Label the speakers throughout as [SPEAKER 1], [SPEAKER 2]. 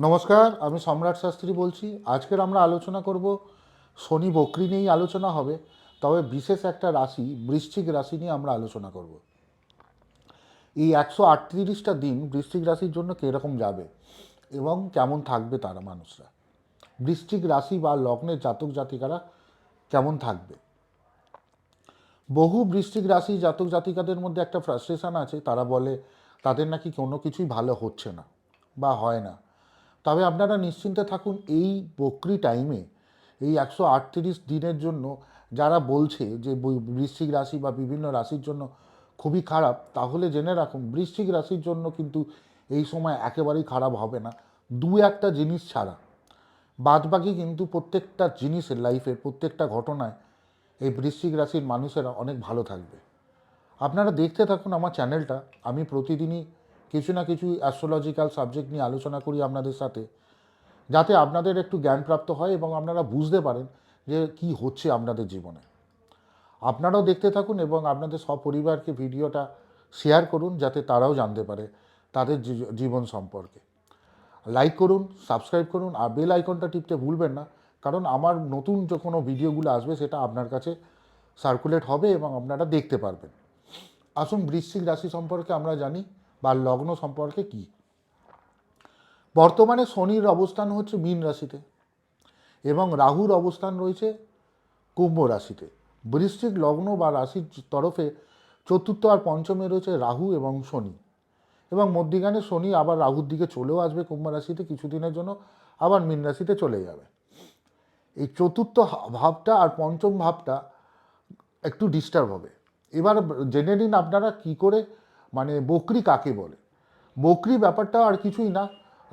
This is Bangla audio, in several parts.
[SPEAKER 1] নমস্কার, আমি সম্রাট শাস্ত্রী বলছি। আজকের আমরা আলোচনা করব শনি বকরি নিয়েই আলোচনা হবে, তবে বিশেষ একটা রাশি বৃশ্চিক রাশি নিয়ে আমরা আলোচনা করব। এই 138টা দিন বৃশ্চিক রাশির জন্য কীরকম যাবে এবং কেমন থাকবে তারা মানুষরা, বৃশ্চিক রাশি বা লগ্নের জাতক জাতিকারা কেমন থাকবে। বহু বৃশ্চিক রাশি জাতক জাতিকাদের মধ্যে একটা ফ্রাস্ট্রেশন আছে, তারা বলে তাদের নাকি কোনো কিছুই ভালো হচ্ছে না বা হয় না। তবে আপনারা নিশ্চিন্তে থাকুন, এই বকরি টাইমে এই 138 দিনের জন্য যারা বলছে যে বৃশ্চিক রাশি বা বিভিন্ন রাশির জন্য খুবই খারাপ, তাহলে জেনে রাখুন বৃশ্চিক রাশির জন্য কিন্তু এই সময় একেবারেই খারাপ হবে না, দু একটা জিনিস ছাড়া। বাদবাকি কিন্তু প্রত্যেকটা জিনিসের লাইফের প্রত্যেকটা ঘটনায় এই বৃশ্চিক রাশির মানুষেরা অনেক ভালো থাকবে। আপনারা দেখতে থাকুন আমার চ্যানেলটা। আমি প্রতিদিনই কিছু না কিছু অ্যাস্ট্রোলজিক্যাল সাবজেক্ট নিয়ে আলোচনা করি আপনাদের সাথে, যাতে আপনাদের একটু জ্ঞানপ্রাপ্ত হয় এবং আপনারা বুঝতে পারেন যে কি হচ্ছে আপনাদের জীবনে। আপনারাও দেখতে থাকুন এবং আপনাদের সপরিবারকে ভিডিওটা শেয়ার করুন, যাতে তারাও জানতে পারে তাদের জীবন সম্পর্কে। লাইক করুন, সাবস্ক্রাইব করুন আর বেল আইকনটা টিপতে ভুলবেন না, কারণ আমার নতুন যে কোনো ভিডিওগুলো আসবে সেটা আপনার কাছে সার্কুলেট হবে এবং আপনারা দেখতে পারবেন। আসুন বৃশ্চিক রাশি সম্পর্কে আমরা জানি, বা লগ্ন সম্পর্কে কি। বর্তমানে শনির অবস্থান হচ্ছে মীন রাশিতে এবং রাহুর অবস্থান রয়েছে কুম্ভ রাশিতে। বৃশ্চিক লগ্ন বা রাশির তরফে চতুর্থ আর পঞ্চমে রয়েছে রাহু এবং শনি, এবং মধ্যিখানে শনি আবার রাহুর দিকে চলেও আসবে কুম্ভ রাশিতে কিছুদিনের জন্য, আবার মীন রাশিতে চলে যাবে। এই চতুর্থ ভাবটা আর পঞ্চম ভাবটা একটু ডিস্টার্ব হবে। এবার জেনে নিন আপনারা কি করে, মানে বকরি কাকে বলে। বকরি ব্যাপারটা আর কিছুই না,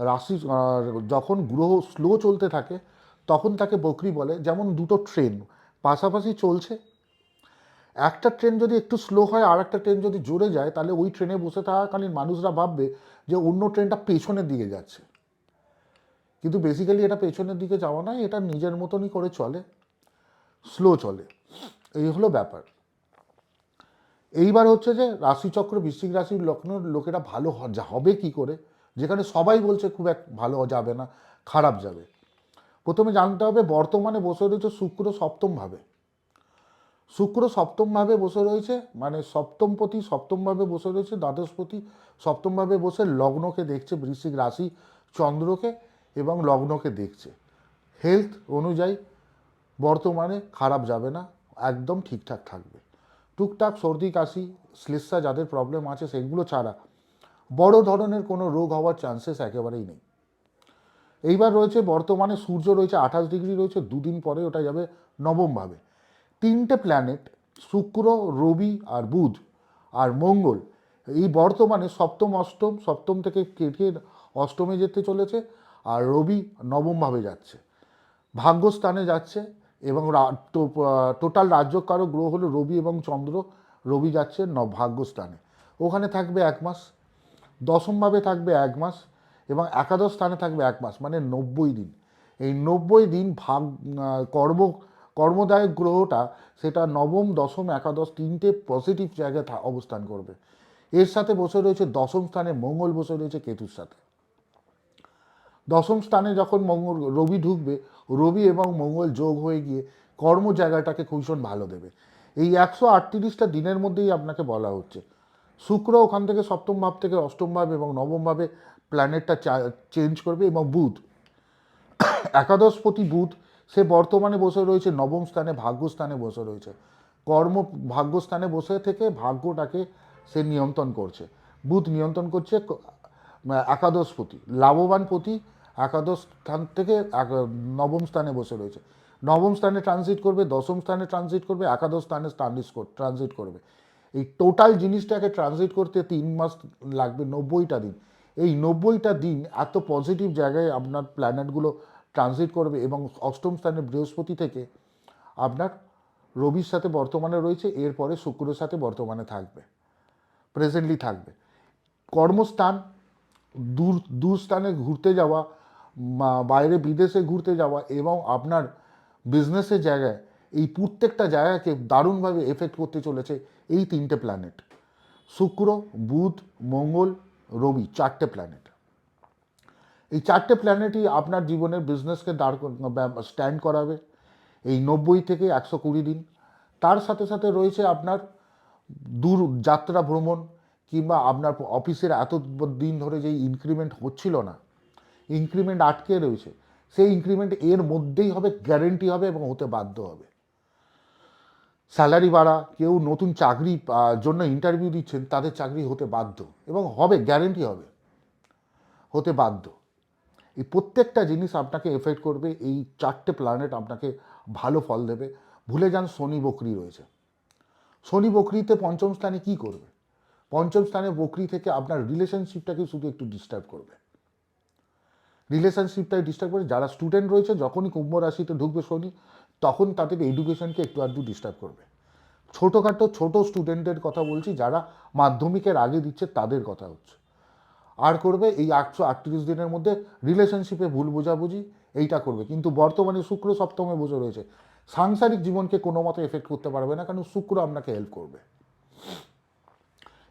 [SPEAKER 1] রাশি যখন গ্রহ স্লো চলতে থাকে তখন তাকে বকরি বলে। যেমন দুটো ট্রেন পাশাপাশি চলছে, একটা ট্রেন যদি একটু স্লো হয় আর একটা ট্রেন যদি জোরে যায়, তাহলে ওই ট্রেনে বসে থাকাকালীন মানুষরা ভাববে যে অন্য ট্রেনটা পেছনের দিকে যাচ্ছে, কিন্তু বেসিক্যালি এটা পেছনের দিকে যাওয়া নয়, এটা নিজের মতনই করে চলে, স্লো চলে। এই হলো ব্যাপার। এইবার হচ্ছে যে রাশিচক্র বৃশ্চিক রাশির লগ্ন লোকেরা ভালো হবে কি করে, যেখানে সবাই বলছে খুব এক ভালো যাবে না, খারাপ যাবে। প্রথমে জানতে হবে বর্তমানে বসে রয়েছে শুক্র সপ্তমভাবে। শুক্র সপ্তমভাবে বসে রয়েছে, মানে সপ্তমপতি সপ্তমভাবে বসে রয়েছে, দ্বাদশপতি সপ্তমভাবে বসে লগ্নকে দেখছে, বৃশ্চিক রাশি চন্দ্রকে এবং লগ্নকে দেখছে। হেলথ অনুযায়ী বর্তমানে খারাপ যাবে না, একদম ঠিকঠাক থাকবে। টুকটাক সর্দি কাশি শ্লেষ্মা যাদের প্রবলেম আছে সেগুলো ছাড়া বড় ধরনের কোনো রোগ হওয়ার চান্সেস একেবারেই নেই। এইবার রয়েছে বর্তমানে সূর্য রয়েছে 28 ডিগ্রি রয়েছে, দুদিন পরে ওটা যাবে নবমভাবে। তিনটে প্ল্যানেট শুক্র, রবি আর বুধ আর মঙ্গল এই বর্তমানে সপ্তম অষ্টম, সপ্তম থেকে কেটে অষ্টমে যেতে চলেছে, আর রবি নবমভাবে যাচ্ছে, ভাগ্যস্থানে যাচ্ছে। এবং টোটাল রাজ্যকারক গ্রহ হলো রবি এবং চন্দ্র। রবি যাচ্ছে ভাগ্যস্থানে, ওখানে থাকবে 1 মাস, দশমভাবে থাকবে 1 মাস এবং একাদশ স্থানে থাকবে 1 মাস, মানে 90 দিন। এই 90 দিন কর্মদায়ক গ্রহটা সেটা নবম, দশম, একাদশ তিনটে পজিটিভ জায়গায় অবস্থান করবে। এর সাথে বসে রয়েছে দশম স্থানে মঙ্গল, বসে রয়েছে কেতুর সাথে। দশম স্থানে যখন রবি ঢুকবে, রবি এবং মঙ্গল যোগ হয়ে গিয়ে কর্ম জায়গাটাকে ভীষণ ভালো দেবে। এই 138টা দিনের মধ্যেই আপনাকে বলা হচ্ছে। শুক্র ওখান থেকে সপ্তম ভাব থেকে অষ্টম ভাব এবং নবম ভাবে প্ল্যানেটটা চেঞ্জ করবে, এবং বুধ একাদশপতি বুধ সে বর্তমানে বসে রয়েছে নবম স্থানে, ভাগ্যস্থানে বসে রয়েছে। কর্ম ভাগ্যস্থানে বসে থেকে ভাগ্যটাকে সে নিয়ন্ত্রণ করছে। বুধ নিয়ন্ত্রণ করছে একাদশপতি, লাভবানপতি একাদশ স্থান থেকে নবম স্থানে বসে রয়েছে। নবম স্থানে ট্রানজিট করবে, দশম স্থানে ট্রানজিট করবে, একাদশ স্থানে ট্রানজিট করবে। এই টোটাল জিনিসটাকে ট্রানজিট করতে 3 মাস লাগবে, 90টা দিন। এই 90টা দিন এত পজিটিভ জায়গায় আপনার প্ল্যানেটগুলো ট্রানজিট করবে, এবং অষ্টম স্থানে বৃহস্পতি থেকে আপনার রবির সাথে বর্তমানে রয়েছে, এরপরে শুক্রের সাথে বর্তমানে থাকবে, প্রেজেন্টলি থাকবে। কর্মস্থান, দূর দূর স্থানে ঘুরতে যাওয়া, বাইরে বিদেশে ঘুরতে যাওয়া এবং আপনার বিজনেসের জায়গায়, এই প্রত্যেকটা জায়গাকে দারুণভাবে এফেক্ট করতে চলেছে এই তিনটে প্ল্যানেট, শুক্র, বুধ, মঙ্গল, রবি, চারটে প্ল্যানেট। এই 4টে প্ল্যানেটই আপনার জীবনের বিজনেসকে স্ট্যান্ড করাবে এই 90 থেকে 120 দিন। তার সাথে সাথে রয়েছে আপনার দূর যাত্রা ভ্রমণ, কিংবা আপনার অফিসের এত দিন ধরে যেই ইনক্রিমেন্ট হচ্ছিল না, ইনক্রিমেন্ট আটকে রয়েছে, সেই ইনক্রিমেন্ট এর মধ্যেই হবে, গ্যারেন্টি হবে এবং হতে বাধ্য হবে। স্যালারি বাড়া, কেউ নতুন চাকরি জন্য ইন্টারভিউ দিচ্ছেন, তাদের চাকরি হতে বাধ্য এবং হবে, গ্যারেন্টি হবে, হতে বাধ্য। এই প্রত্যেকটা জিনিস আপনাকে এফেক্ট করবে, এই 4টে প্ল্যানেট আপনাকে ভালো ফল দেবে। ভুলে যান শনি বকরি রয়েছে, শনি বকরিতে পঞ্চম স্থানে কি করবে? পঞ্চম স্থানে বকরি থেকে আপনার রিলেশনশিপটাকে শুধু একটু ডিস্টার্ব করবে, রিলেশনশিপটাই ডিস্টার্ব করে। যারা স্টুডেন্ট রয়েছে, যখনই কুম্ভ রাশিতে ঢুকবে শনি, তখন তাদের এডুকেশনকে একটু আধটু ডিস্টার্ব করবে। ছোটোখাটো ছোট স্টুডেন্টদের কথা বলছি, যারা মাধ্যমিকের আগে দিচ্ছে, তাদের কথা হচ্ছে। আর করবে এই 138 দিনের মধ্যে রিলেশনশিপে ভুল বোঝাবুঝি, এইটা করবে। কিন্তু বর্তমানে শুক্র সপ্তমে বসে রয়েছে, সাংসারিক জীবনকে কোনো মতে এফেক্ট করতে পারবে না, কারণ শুক্র আপনাকে হেল্প করবে।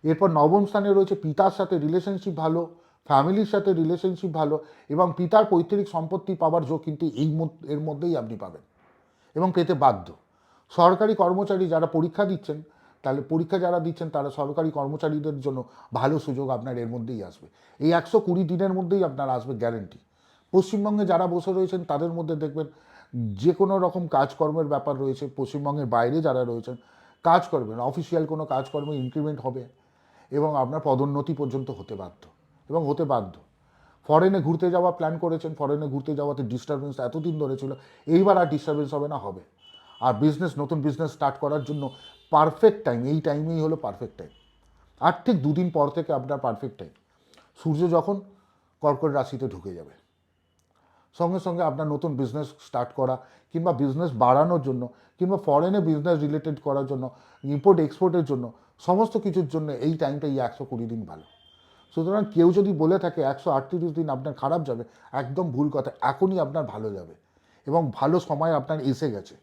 [SPEAKER 1] এরপর নবম স্থানে রয়েছে পিতার সাথে রিলেশনশিপ ভালো, ফ্যামিলির সাথে রিলেশনশিপ ভালো, এবং পিতার পৈতৃক সম্পত্তি পাওয়ার যোগ কিন্তু এর মধ্যেই আপনি পাবেন এবং পেতে বাধ্য। সরকারি কর্মচারী যারা পরীক্ষা দিচ্ছেন, তাহলে পরীক্ষা যারা দিচ্ছেন তারা সরকারি কর্মচারীদের জন্য ভালো সুযোগ আপনার এর মধ্যেই আসবে। এই 120 দিনের মধ্যেই আপনার আসবে, গ্যারেন্টি। পশ্চিমবঙ্গে যারা বসে রয়েছেন, তাদের মধ্যে দেখবেন যে কোনো রকম কাজকর্মের ব্যাপার রয়েছে। পশ্চিমবঙ্গের বাইরে যারা রয়েছেন, কাজ করবেন, অফিসিয়াল কোনো কাজকর্মে ইনক্রিমেন্ট হবে এবং আপনার পদোন্নতি পর্যন্ত হতে বাধ্য এবং হতে বাধ্য। ফরেনে ঘুরতে যাওয়া প্ল্যান করেছেন, ফরেনে ঘুরতে যাওয়াতে ডিস্টারবেন্স এতদিন ধরে ছিল, এইবার আর ডিস্টারবেন্স হবে না, হবে। আর বিজনেস, নতুন বিজনেস স্টার্ট করার জন্য পারফেক্ট টাইম, এই টাইমেই হলো পারফেক্ট টাইম। আর ঠিক 2 দিন পর থেকে আপনার পারফেক্ট টাইম, সূর্য যখন কর্কট রাশিতে ঢুকে যাবে, সঙ্গে সঙ্গে আপনার নতুন বিজনেস স্টার্ট করা, কিংবা বিজনেস বাড়ানোর জন্য, কিংবা ফরেনে বিজনেস রিলেটেড করার জন্য, ইম্পোর্ট এক্সপোর্টের জন্য, সমস্ত কিছুর জন্য এই টাইমটা, এই 120 দিন ভালো। সুতরাং কেউ যদি বলে থাকে 138 দিন আপনার খারাপ যাবে, একদম ভুল কথা। এখনই আপনার ভালো যাবে এবং ভালো সময় আপনার এসে গেছে।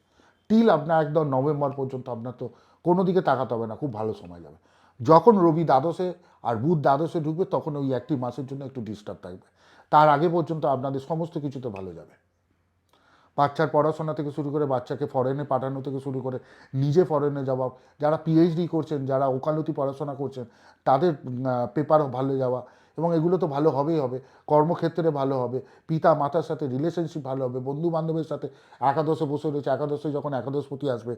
[SPEAKER 1] টিল আপনার একদম নভেম্বর পর্যন্ত আপনার তো কোনো দিকে তাকাতে হবে না, খুব ভালো সময় যাবে। যখন রবি দ্বাদশে আর বুধ দ্বাদশে ঢুকবে, তখন ওই 1টি মাসের জন্য একটু ডিস্টার্ব থাকবে। তার আগে পর্যন্ত আপনাদের সমস্ত কিছুতে ভালো যাবে। বাচ্চার পড়াশোনা থেকে শুরু করে, বাচ্চাকে ফরেনে পাঠানো থেকে শুরু করে, নিজে ফরেনে যাওয়া, যারা পিএইচডি করছেন, যারা ওকালতি পড়াশোনা করছেন, তাদের পেপার ভালো যাওয়া, এবং এগুলো তো ভালো হবেই হবে। কর্মক্ষেত্রে ভালো হবে, পিতা মাতার সাথে রিলেশনশিপ ভালো হবে, বন্ধু বান্ধবের সাথে। একাদশে বসে রয়েছে, একাদশে যখন একাদশপতি আসবে,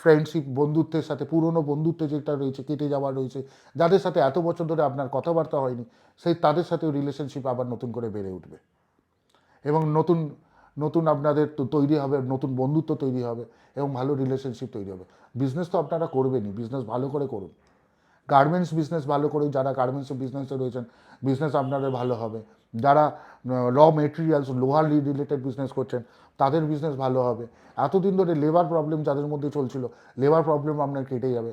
[SPEAKER 1] ফ্রেন্ডশিপ, বন্ধুত্বের সাথে, পুরনো বন্ধুত্ব যেটা রয়েছে, কেটে যাওয়া রয়েছে, যাদের সাথে এত বছর ধরে আপনার কথাবার্তা হয়নি, সেই তাদের সাথেও রিলেশনশিপ আবার নতুন করে বেড়ে উঠবে এবং নতুন নতুন আপনাদের তো তৈরি হবে, নতুন বন্ধুত্ব তৈরি হবে এবং ভালো রিলেশনশিপ তৈরি হবে। বিজনেস তো আপনারা করবেনই, বিজনেস ভালো করে করুন। গার্মেন্টস বিজনেস ভালো করে, যারা গার্মেন্টসের বিজনেসে রয়েছেন, বিজনেস আপনাদের ভালো হবে। যারা র মেটেরিয়ালস, লোহার রিলেটেড বিজনেস করছেন, তাদের বিজনেস ভালো হবে। এতদিন ধরে লেবার প্রবলেম যাদের মধ্যে চলছিল, লেবার প্রবলেম আপনার কেটে যাবে।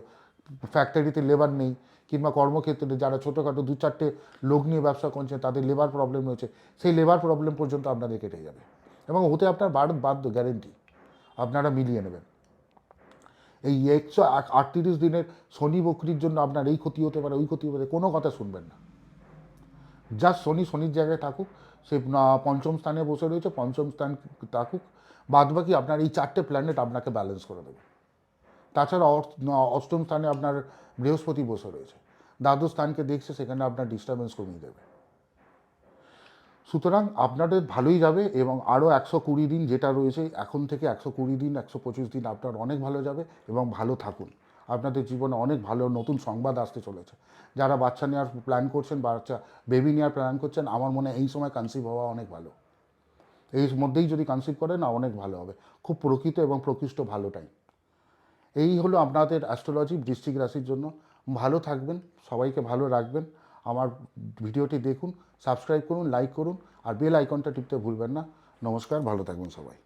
[SPEAKER 1] ফ্যাক্টরিতে লেবার নেই, কিংবা কর্মক্ষেত্রে যারা ছোটোখাটো 2-4টে লোক নিয়ে ব্যবসা করছেন, তাদের লেবার প্রবলেম রয়েছে, সেই লেবার প্রবলেম পর্যন্ত আপনাদের কেটে যাবে এবং হতে আপনার বাধ্য, গ্যারেন্টি। আপনারা মিলিয়ে নেবেন। এই 138 দিনের শনি বকরির জন্য আপনার এই ক্ষতি হতে পারে, ওই ক্ষতি হতে পারে, কোনো কথা শুনবেন না। জাস্ট শনির জায়গায় থাকুক, সে পঞ্চম স্থানে বসে রয়েছে, পঞ্চম স্থান থাকুক, বাদবাকি আপনার এই 4টে প্ল্যানেট আপনাকে ব্যালেন্স করে দেবে। তাছাড়া অষ্টম স্থানে আপনার বৃহস্পতি বসে রয়েছে, দ্বাদশ স্থানকে দেখছে, সেখানে আপনার ডিস্টারবেন্স কমিয়ে দেবে। সুতরাং আপনাদের ভালোই যাবে এবং আরও 120 দিন যেটা রয়েছে, এখন থেকে 120 দিন, 125 দিন আপনার অনেক ভালো যাবে এবং ভালো থাকুন। আপনাদের জীবনে অনেক ভালো নতুন সংবাদ আসতে চলেছে। যারা বাচ্চা নেওয়ার প্ল্যান করছেন, বাচ্চা বেবি নেওয়ার প্ল্যান করছেন, আমার মনে হয় এই সময় কনসিভ হওয়া অনেক ভালো। এই মধ্যেই যদি কনসিভ করেন না, অনেক ভালো হবে, খুব প্রকৃত এবং প্রকৃষ্ট ভালো টাইম। এই হলো আপনাদের অ্যাস্ট্রোলজি বৃশ্চিক রাশির জন্য। ভালো থাকবেন, সবাইকে ভালো রাখবেন। আমার ভিডিওটি দেখুন, সাবস্ক্রাইব করুন, লাইক করুন, আর বেল আইকনটা টিপতে ভুলবেন না। নমস্কার, ভালো থাকবেন সবাই।